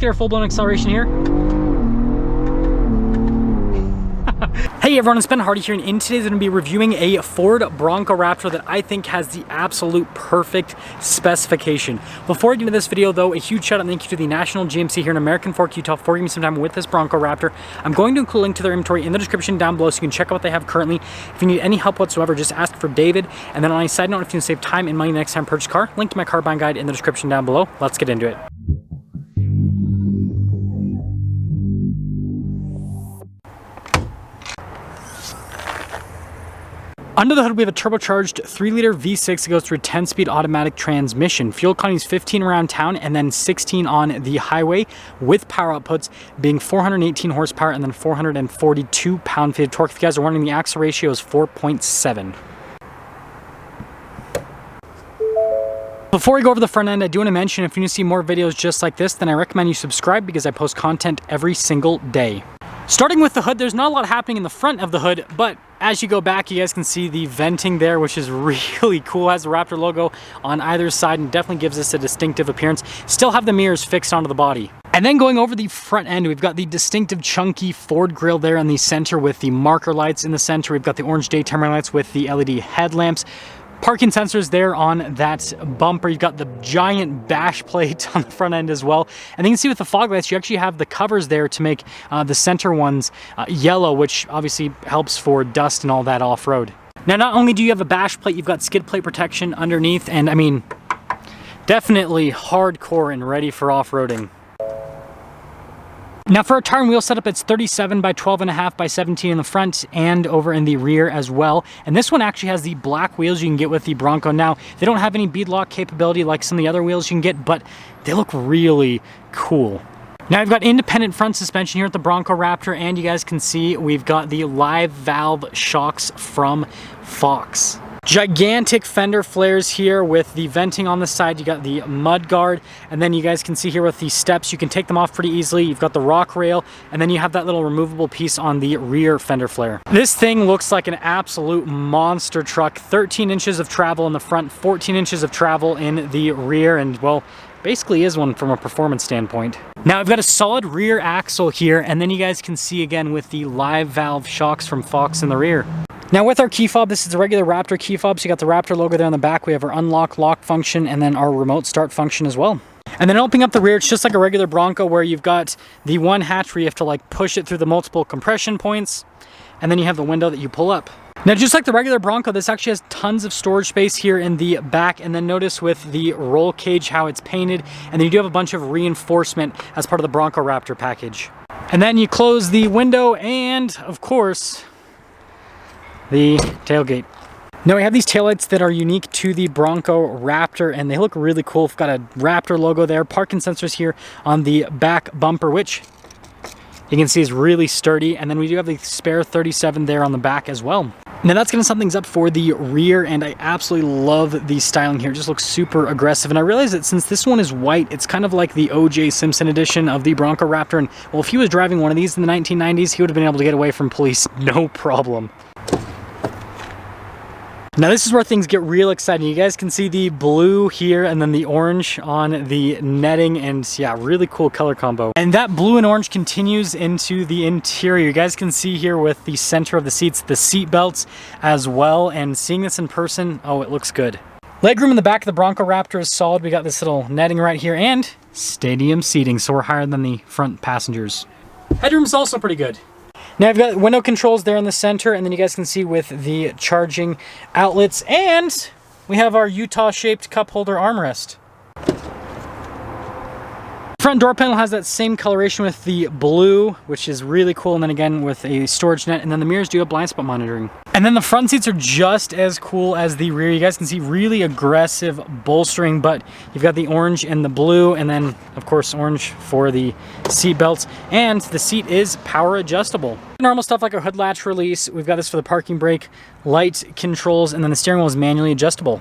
get our full-blown acceleration here. Hey everyone, it's Ben Hardy here, and in today's I'm going to be reviewing a Ford Bronco Raptor that I think has the absolute perfect specification. Before I get into this video though, a huge shout out and thank you to the National GMC here in American Fork, Utah for giving me some time with this Bronco Raptor. I'm going to include a link to their inventory in the description down below so you can check out what they have currently. If you need any help whatsoever, just ask for David. And then on a side note, if you can save time and money next time purchase a car, link to my car buying guide in the description down below. Let's get into it. Under the hood, we have a turbocharged 3-liter V6 that goes through a 10-speed automatic transmission. Fuel economy is 15 around town and then 16 on the highway, with power outputs being 418 horsepower and then 442 pound-feet of torque. If you guys are wondering, the axle ratio is 4.7. Before we go over the front end, I do want to mention if you want to see more videos just like this, then I recommend you subscribe because I post content every single day. Starting with the hood, there's not a lot happening in the front of the hood, but as you go back, you guys can see the venting there, which is really cool. It has the Raptor logo on either side and definitely gives us a distinctive appearance. Still have the mirrors fixed onto the body. And then going over the front end, we've got the distinctive chunky Ford grille there in the center with the marker lights in the center. We've got the orange daytime lights with the LED headlamps. Parking sensors there on that bumper. You've got the giant bash plate on the front end as well. And then you can see with the fog lights, you actually have the covers there to make the center ones yellow, which obviously helps for dust and all that off-road. Now, not only do you have a bash plate, you've got skid plate protection underneath, and I mean, definitely hardcore and ready for off-roading. Now for our tire and wheel setup, it's 37 by 12.5 by 17 in the front and over in the rear as well. And this one actually has the black wheels you can get with the Bronco. Now, they don't have any beadlock capability like some of the other wheels you can get, but they look really cool. Now I've got independent front suspension here at the Bronco Raptor, and you guys can see we've got the live valve shocks from Fox. Gigantic fender flares here with the venting on the side. You got the mud guard, and then you guys can see here with the steps, you can take them off pretty easily. You've got the rock rail, and then you have that little removable piece on the rear fender flare. This thing looks like an absolute monster truck. 13 inches of travel in the front, 14 inches of travel in the rear, and well, basically is one from a performance standpoint. Now I've got a solid rear axle here, and then you guys can see again with the live valve shocks from Fox in the rear. Now with our key fob, this is a regular Raptor key fob, so you got the Raptor logo there on the back. We have our unlock lock function and then our remote start function as well. And then opening up the rear, it's just like a regular Bronco where you've got the one hatch where you have to like push it through the multiple compression points, and then you have the window that you pull up. Now just like the regular Bronco, this actually has tons of storage space here in the back, and then notice with the roll cage how it's painted, and then you do have a bunch of reinforcement as part of the Bronco Raptor package. And then you close the window and of course the tailgate. Now we have these taillights that are unique to the Bronco Raptor, and they look really cool. We've got a Raptor logo there, parking sensors here on the back bumper, which you can see is really sturdy, and then we do have the spare 37 there on the back as well. Now that's gonna sum things up for the rear, and I absolutely love the styling here. It just looks super aggressive, and I realize that since this one is white, it's kind of like the O.J. Simpson edition of the Bronco Raptor, and well, if he was driving one of these in the 1990s, he would have been able to get away from police no problem. Now this is where things get real exciting. You guys can see the blue here and then the orange on the netting, and yeah, really cool color combo. And that blue and orange continues into the interior. You guys can see here with the center of the seats, the seat belts as well, and seeing this in person, oh, it looks good. Legroom in the back of the Bronco Raptor is solid. We got this little netting right here and stadium seating, so we're higher than the front passengers. Headroom is also pretty good. Now I've got window controls there in the center, and then you guys can see with the charging outlets, and we have our Utah-shaped cup holder armrest. Front door panel has that same coloration with the blue, which is really cool, and then again with a storage net, and then the mirrors do have blind spot monitoring. And then the front seats are just as cool as the rear. You guys can see really aggressive bolstering, but you've got the orange and the blue, and then of course orange for the seat belts, and the seat is power adjustable. Normal stuff like a hood latch release, we've got this for the parking brake, light controls, and then the steering wheel is manually adjustable.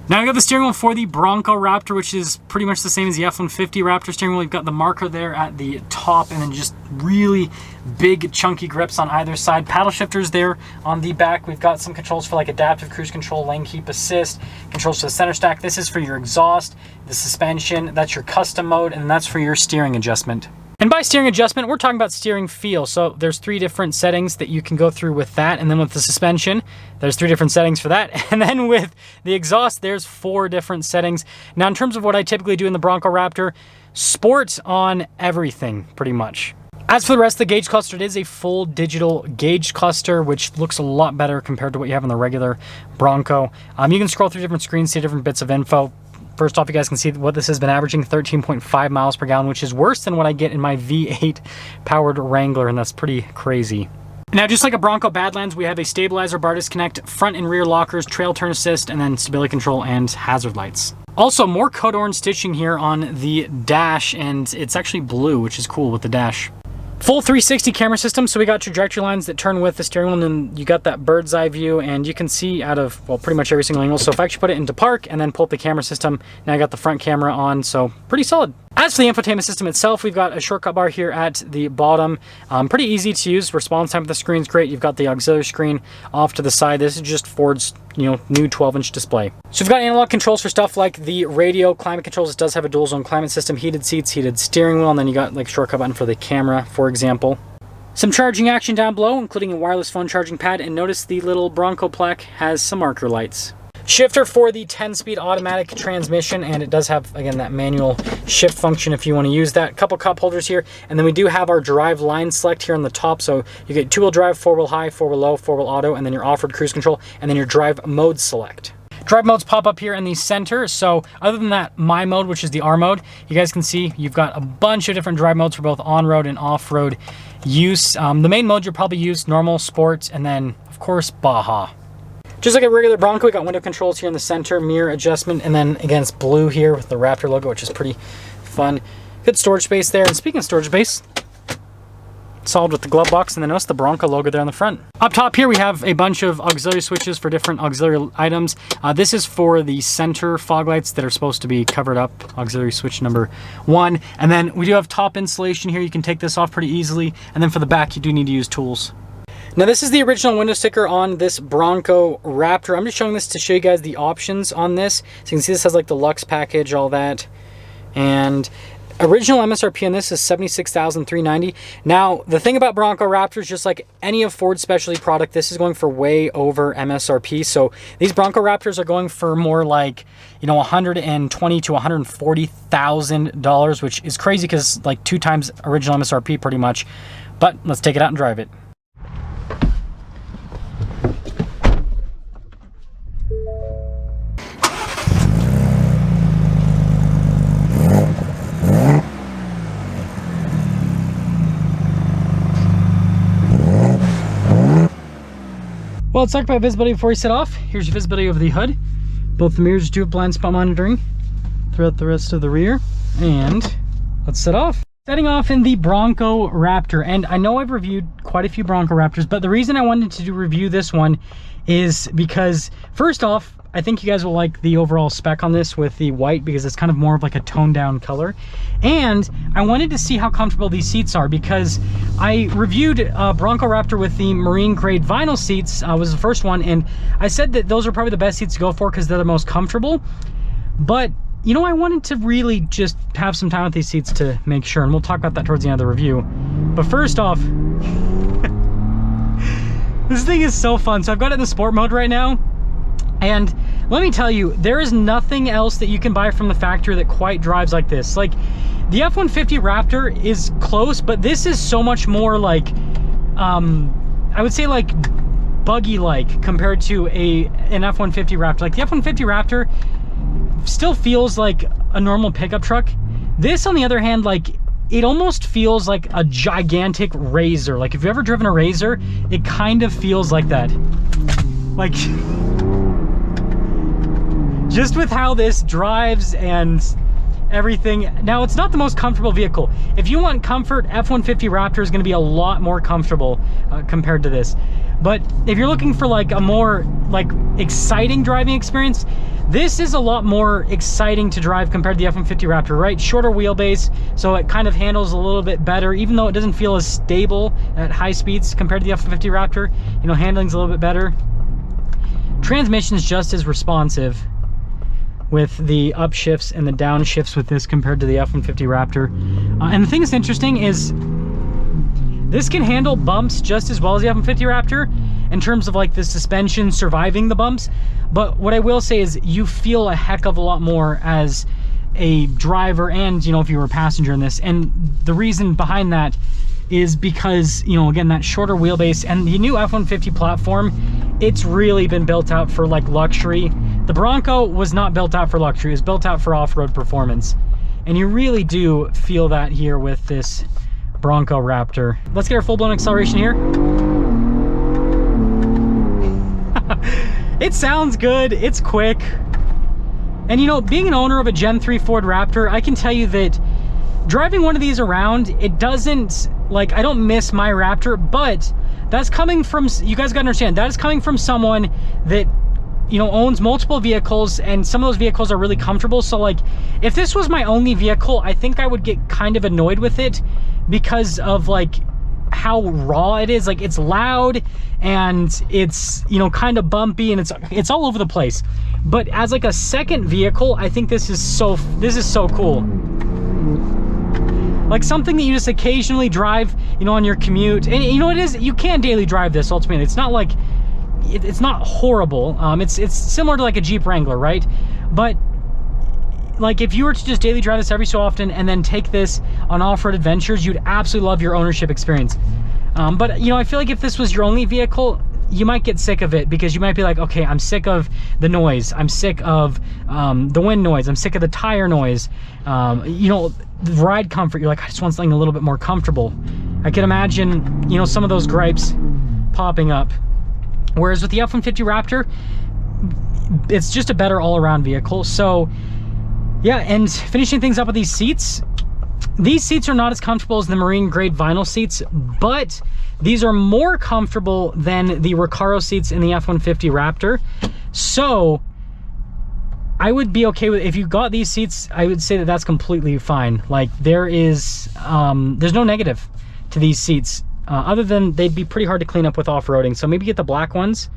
Now we got the steering wheel for the Bronco Raptor, which is pretty much the same as the F-150 Raptor steering wheel. You've got the marker there at the top and then just really big chunky grips on either side. Paddle shifters there on the back. We've got some controls for like adaptive cruise control, lane keep assist, controls for the center stack. This is for your exhaust, the suspension, that's your custom mode, and that's for your steering adjustment. And by steering adjustment, we're talking about steering feel. So there's 3 different settings that you can go through with that. And then with the suspension, there's 3 different settings for that. And then with the exhaust, there's 4 different settings. Now, in terms of what I typically do in the Bronco Raptor, sport on everything, pretty much. As for the rest of the gauge cluster, it is a full digital gauge cluster, which looks a lot better compared to what you have in the regular Bronco. You can scroll through different screens, see different bits of info. First off, you guys can see what this has been averaging, 13.5 miles per gallon, which is worse than what I get in my V8 powered Wrangler, and that's pretty crazy. Now, just like a Bronco Badlands, we have a stabilizer, bar disconnect, front and rear lockers, trail turn assist, and then stability control and hazard lights. Also, more code orange stitching here on the dash, and it's actually blue, which is cool with the dash. Full 360 camera system, so we got trajectory lines that turn with the steering wheel, and then you got that bird's eye view, and you can see out of, well, pretty much every single angle. So if I actually put it into park and then pull up the camera system, now I got the front camera on, so pretty solid. As for the infotainment system itself, we've got a shortcut bar here at the bottom. Pretty easy to use. Response time of the screen's great. You've got the auxiliary screen off to the side. This is just Ford's, new 12-inch display. So we've got analog controls for stuff like the radio, climate controls. It does have a dual zone climate system, heated seats, heated steering wheel, and then you got like shortcut button for the camera, for example. Some charging action down below, including a wireless phone charging pad, and notice the little Bronco plaque has some marker lights. Shifter for the 10-speed automatic transmission, and it does have, again, that manual shift function if you want to use that. Couple cup holders here, and then we do have our drive line select here on the top, so you get 2-wheel drive, 4-wheel high, 4-wheel low, 4-wheel auto, and then your off-road cruise control, and then your drive mode select. Drive modes pop up here in the center, so other than that, my mode, which is the R mode, you guys can see you've got a bunch of different drive modes for both on-road and off-road use. The main mode you'll probably use normal, sports, and then, of course, Baja. Just like a regular Bronco, we got window controls here in the center, mirror adjustment, and then again, it's blue here with the Raptor logo, which is pretty fun. Good storage space there. And speaking of storage space, solid with the glove box, and then notice the Bronco logo there on the front. Up top here, we have a bunch of auxiliary switches for different auxiliary items. This is for the center fog lights that are supposed to be covered up, auxiliary switch number 1. And then we do have top insulation here. You can take this off pretty easily. And then for the back, you do need to use tools. Now, this is the original window sticker on this Bronco Raptor. I'm just showing this to show you guys the options on this. So you can see this has like the Luxe package, all that. And original MSRP on this is $76,390. Now, the thing about Bronco Raptors, just like any of Ford's specialty product, this is going for way over MSRP. So these Bronco Raptors are going for more like, $120,000 to $140,000, which is crazy because like 2 times original MSRP pretty much. But let's take it out and drive it. Well, let's talk about visibility before we set off. Here's your visibility over the hood. Both the mirrors do have blind spot monitoring throughout the rest of the rear. And let's set off. Setting off in the Bronco Raptor. And I know I've reviewed quite a few Bronco Raptors, but the reason I wanted to review this one is because, first off, I think you guys will like the overall spec on this with the white because it's kind of more of like a toned down color. And I wanted to see how comfortable these seats are because I reviewed Bronco Raptor with the marine grade vinyl seats, was the first one, and I said that those are probably the best seats to go for because they're the most comfortable. But I wanted to really just have some time with these seats to make sure, and we'll talk about that towards the end of the review. But first off, this thing is so fun. So I've got it in the sport mode right now. And let me tell you, there is nothing else that you can buy from the factory that quite drives like this. Like, the F-150 Raptor is close, but this is so much more like, I would say like buggy-like compared to an F-150 Raptor. Like, the F-150 Raptor still feels like a normal pickup truck. This, on the other hand, like, it almost feels like a gigantic Razor. Like, if you've ever driven a Razor, it kind of feels like that. Like, just with how this drives and everything. Now, it's not the most comfortable vehicle. If you want comfort, F-150 Raptor is going to be a lot more comfortable compared to this. But if you're looking for like a more like exciting driving experience, this is a lot more exciting to drive compared to the F-150 Raptor, right? Shorter wheelbase, so it kind of handles a little bit better, even though it doesn't feel as stable at high speeds compared to the F-150 Raptor. You know, handling's a little bit better. Transmission is just as responsive with the upshifts and the downshifts with this compared to the F-150 Raptor. And the thing that's interesting is this can handle bumps just as well as the F-150 Raptor in terms of like the suspension surviving the bumps. But what I will say is you feel a heck of a lot more as a driver and, you know, if you were a passenger in this. And the reason behind that is because, you know, again, that shorter wheelbase and the new F-150 platform, it's really been built out for like luxury. The Bronco was not built out for luxury, it was built out for off-road performance. And you really do feel that here with this Bronco Raptor. Let's get our full-blown acceleration here. It sounds good, it's quick. And you know, being an owner of a Gen 3 Ford Raptor, I can tell you that driving one of these around, it doesn't, like, I don't miss my Raptor, but that's coming from, you guys gotta understand, that is coming from someone that, you know, owns multiple vehicles, and some of those vehicles are really comfortable. So like, if this was my only vehicle, I think I would get kind of annoyed with it because of like how raw it is. Like, it's loud and it's, you know, kind of bumpy and it's all over the place. But as like a second vehicle, I think this is so cool. Like something that you just occasionally drive, you know, on your commute. And you know what it is? You can daily drive this ultimately. It's not like, it's not horrible. It's similar to like a Jeep Wrangler, right? But like if you were to just daily drive this every so often and then take this on off-road adventures, you'd absolutely love your ownership experience. But you know, I feel like if this was your only vehicle, you might get sick of it because you might be like, okay, I'm sick of the noise. I'm sick of the wind noise. I'm sick of the tire noise. You know, the ride comfort, you're like, I just want something a little bit more comfortable. I can imagine, you know, some of those gripes popping up. Whereas with the F-150 Raptor, it's just a better all-around vehicle. So yeah, and finishing things up with these seats are not as comfortable as the marine grade vinyl seats, but these are more comfortable than the Recaro seats in the F-150 Raptor. So I would be okay with, if you got these seats, I would say that that's completely fine. Like there's no negative to these seats. Other than they'd be pretty hard to clean up with off-roading. So maybe get the black ones,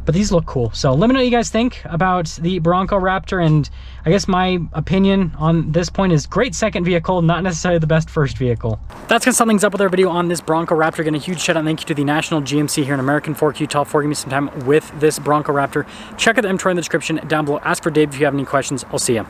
but these look cool. So let me know what you guys think about the Bronco Raptor. And I guess my opinion on this point is great second vehicle, not necessarily the best first vehicle. That's gonna sum things up with our video on this Bronco Raptor. Again, a huge shout out and thank you to the National GMC here in American Fork, Utah for giving me some time with this Bronco Raptor. Check out the inventory in the description down below. Ask for Dave if you have any questions. I'll see you.